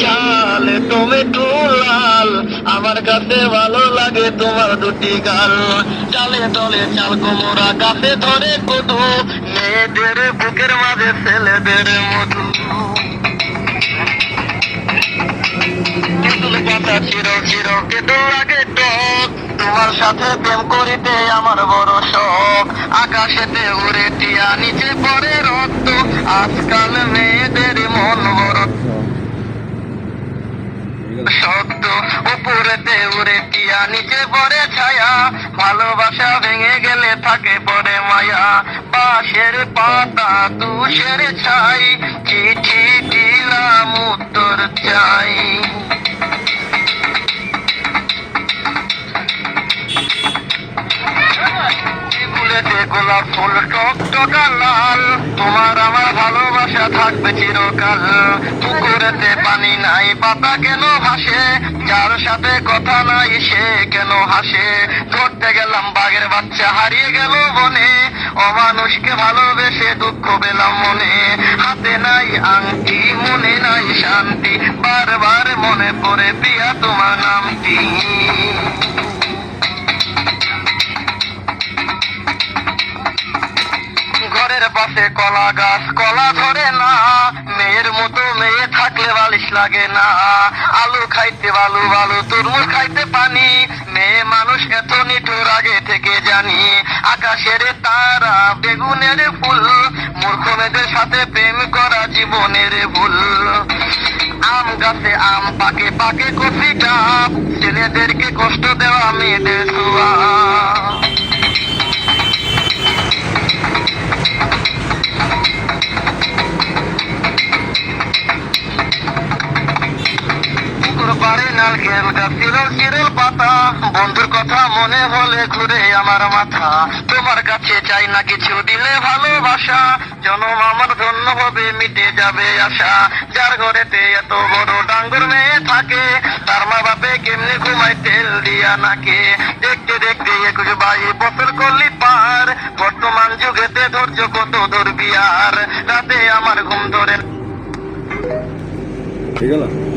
চাল টমেটো লাল, আমার কাছে ভালো লাগে তোমার দুটি গাল। চালে তলে চাল কোমরা কাছে ধরে কটু, মেয়েদের বুকের মাঝে ছেলেদের মধু। তেঁতুল পাতা চিরো চিরো তেঁতুল লাগে টক, তোমার সাথে প্রেম করিতে আমার বড় শখ। আকাশেতে উড়ে টিয়া নিচে পড়ে রক্ত, আজকাল মেয়েদের মন বড় শক্ত। উপরেতে উড়ে টিয়া নিচে পড়ে ছায়া, ভালোবাসা ভেঙে গেলে থাকে পড়ে মায়া। বাঁশের পাতা তুষের ছাই, চিঠি দিলাম উত্তর চাই। ফুলেতে গোলাপ ফুল টক টকা লাল, তোমার আমার ভালোবাসা থাকবে চিরকাল। পুকুরেতে পানি নাই পাতা কেন ভাসে, যার সাথে কথা নাই সে কেন হাসে। ধরতে গেলাম বাঘের বাচ্চা হারিয়ে গেল বনে, অমানুষকে ভালোবেসে দুঃখ পেলাম মনে। হাতে নাই আংটি মনে নাই শান্তি, বারবার মনে পড়ে প্রিয়া তোমার নামটি। ঘরের পাশে কলা গাছ কলা ধরে না, মেয়ের মতো মেয়ে থাকলে বালিশ লাগে না। আলু খাইতে বালু বালু তরমুজ খাইতে পানি, মেয়ে মানুষ এত নিঠুর আগে থেকে জানি। আকাশের তারা বেগুনের ফুল, মূর্খ মেয়েদের সাথে প্রেম করা জীবনের ভুল। আম গাছে আম পাকে পাকে কফি কাপ, ছেলেদেরকে কষ্ট দেওয়া মেয়েদের ছোঁয়া। নারকেল গাছ চিরল চিরল পাতা, বন্ধুর কথা মনে হলে ঘুরে আমার মাথা। তোমার কাছে চাই না কিছু দিলে ভালোবাসা, জনম আমার ধন্য হবে মিটে যাবে আশা। যার ঘরেতে এত বড় ডাঙ্গর মেয়ে থাকে, তার মা বাপে কেমনে ঘুমায় তেল দিয়া নাকে। দেখতে দেখতে 21-22 বছর করলি পার, বর্তমান যুগেতে ধৈর্য কত ধরবি আর। রাতে আমার ঘুম ধরে ঠিক আছে।